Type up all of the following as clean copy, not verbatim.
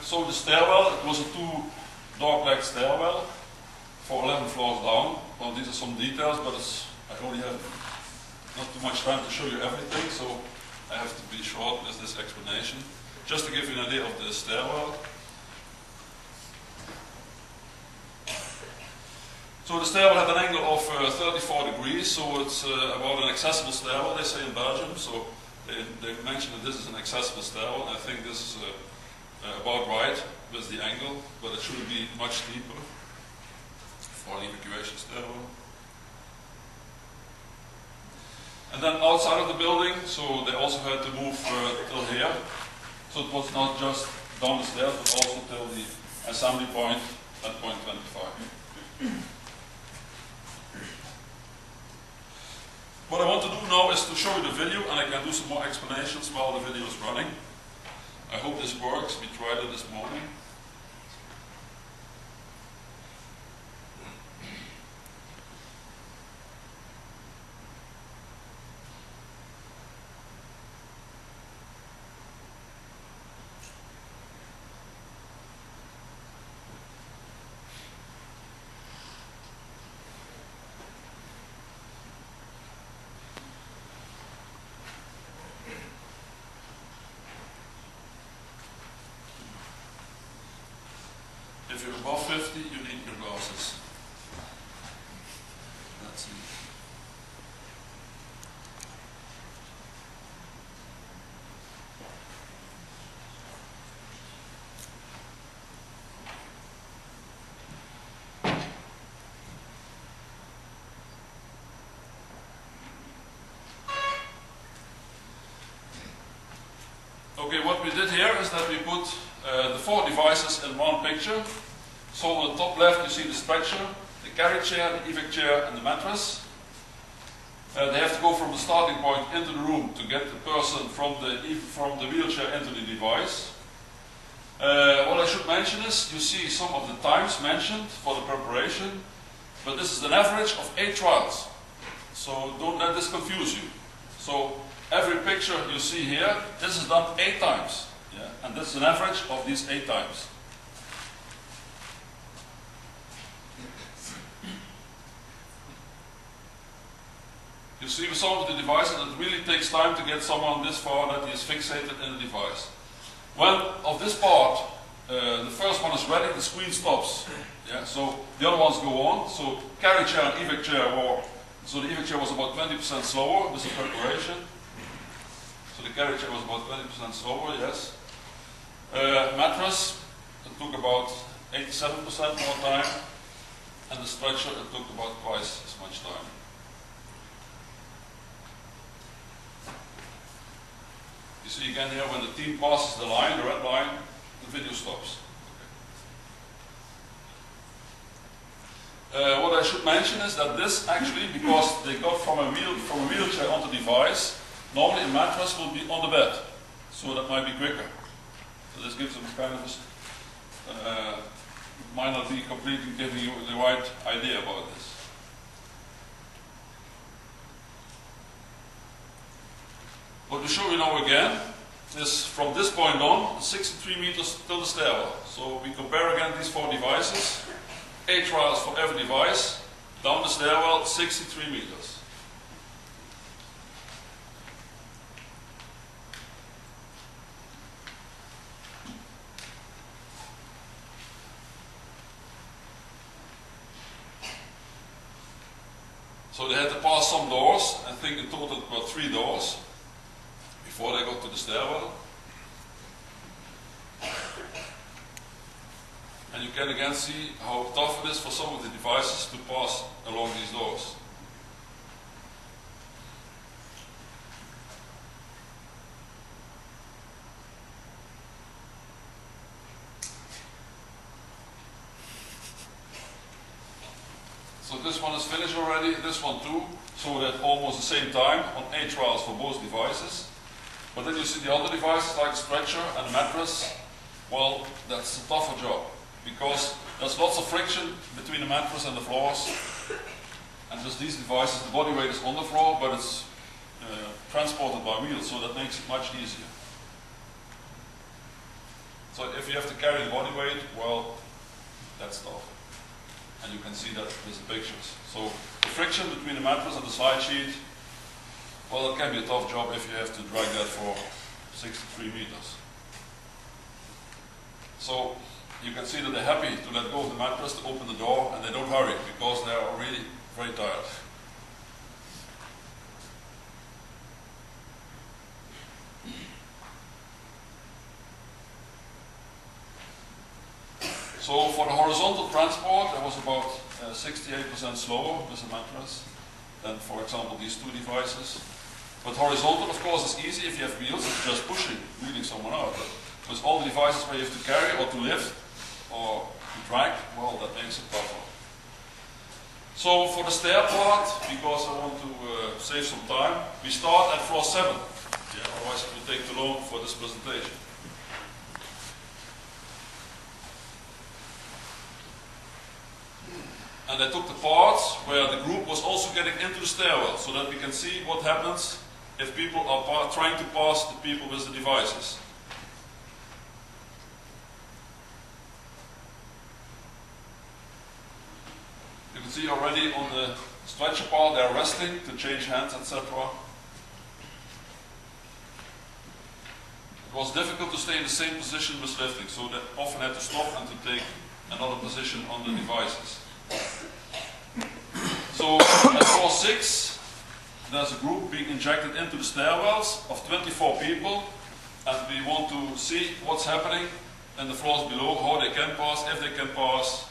So the stairwell, it was a 2-dog-leg stairwell for 11 floors down. Well, these are some details, but I only have not too much time to show you everything, so I have to be short with this explanation. Just to give you an idea of the stairwell. So the stairwell had an angle of 34 degrees, so it's about an accessible stairwell, they say in Belgium. So they mentioned that this is an accessible stairwell. I think this is about right with the angle, but it shouldn't be much steeper for an evacuation stairwell. And then outside of the building, so they also had to move till here. So it was not just down the stairs, but also till the assembly point at point 25. What I want to do now is to show you the video, and I can do some more explanations while the video is running. I hope this works. We tried it this morning. If you're above 50, you need your glasses. That's it. Okay, what we did here is that we put the 4 devices in one picture. So on the top left you see the stretcher, the carry chair, the evac chair and the mattress. They have to go from the starting point into the room to get the person from the wheelchair into the device. What I should mention is, you see some of the times mentioned for the preparation, but this is an average of 8 trials. So don't let this confuse you. So every picture you see here, this is done 8 times. Yeah? And this is an average of these 8 times. You see with some of the devices, it really takes time to get someone this far that he is fixated in the device. When of this part, the first one is ready, the screen stops. Yeah? So the other ones go on. So carry chair and evac chair so the evac chair was about 20% slower with the preparation. So the carry chair was about 20% slower, yes. Mattress, it took about 87% more time. And the stretcher, it took about twice as much time. You see again here, when the team passes the line, the red line, the video stops. Okay. What I should mention is that this actually, because they got from a wheelchair onto the device, normally a mattress will be on the bed, so that might be quicker. So this gives them kind of might not be completely giving you the right idea about this. What we show you now again is from this point on, 63 meters till the stairwell. So we compare again these 4 devices, 8 trials for every device, down the stairwell, 63 meters. So they had to pass some doors, I think in total about 3 doors, before they got to the stairwell. And you can again see how tough it is for some of the devices to pass along these doors. So this one is finished already, this one too, so at almost the same time on 8 trials for both devices. But then you see the other devices like the stretcher and the mattress. Well, that's a tougher job because there's lots of friction between the mattress and the floors. And just these devices, the body weight is on the floor, but it's transported by wheels, so that makes it much easier. So if you have to carry the body weight, well, that's tough. And you can see that with the pictures. So the friction between the mattress and the side sheet, well, it can be a tough job if you have to drag that for 63 meters. So you can see that they're happy to let go of the mattress, to open the door, and they don't hurry because they are really very tired. So for the horizontal transport, it was about 68% slower with the mattress than, for example, these two devices. But horizontal, of course, is easy if you have wheels. It's just pushing, wheeling someone out. But with all the devices where you have to carry or to lift or to drag, well, that makes it tougher. So for the stair part, because I want to save some time, we start at floor 7. Yeah, otherwise it will take too long for this presentation. And I took the parts where the group was also getting into the stairwell, so that we can see what happens if people are trying to pass the people with the devices. You can see already on the stretcher part they are resting to change hands, etc. It was difficult to stay in the same position with lifting, so they often had to stop and to take another position on the devices. So at floor 6, there's a group being injected into the stairwells of 24 people, and we want to see what's happening in the floors below, how they can pass, if they can pass.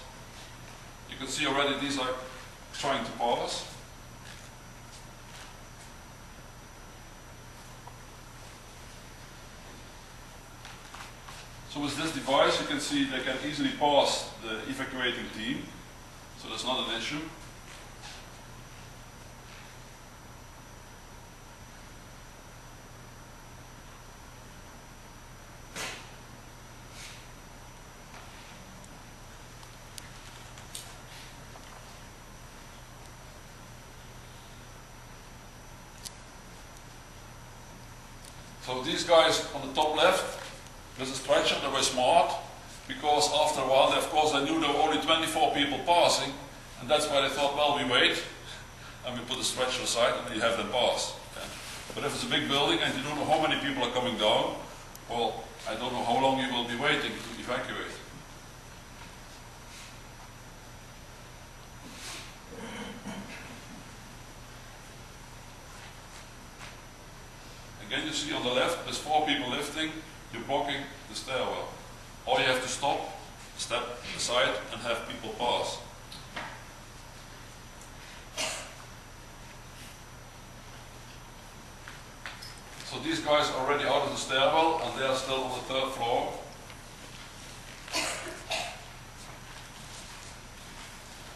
You can see already these are trying to pass. So with this device you can see they can easily pass the evacuating team. So that's not an issue. So these guys on the top left, with a stretcher, they were smart, because after a while, of course, they knew there were only 24 people passing, and that's why they thought, well, we wait, and we put the stretcher aside, and you have them pass. Okay? But if it's a big building, and you don't know how many people are coming down, well, I don't know how long you will be waiting to evacuate. Again, you see on the left, there's 4 people lifting, you're blocking the stairwell. Or you have to stop, step aside, and have people pass. So these guys are already out of the stairwell, and they are still on the 3rd floor.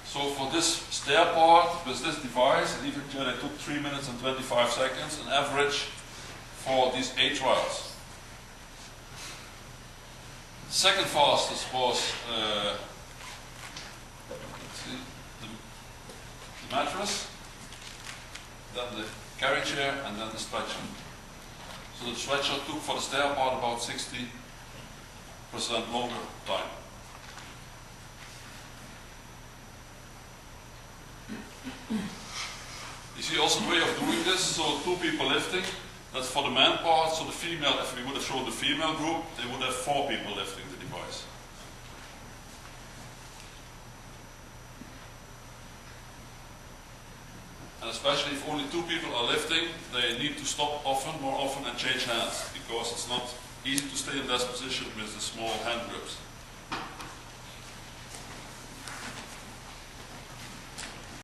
So for this stair part, with this device, and even they took 3 minutes and 25 seconds, an average for these 8 trials. Second fastest was the mattress, then the carry chair, and then the stretcher. So the stretcher took for the stair part about 60% longer time. You see also the way of doing this, so 2 people lifting. That's for the man part, so the female, if we would have showed the female group, they would have 4 people lifting the device. And especially if only 2 people are lifting, they need to stop more often and change hands, because it's not easy to stay in that position with the small hand grips.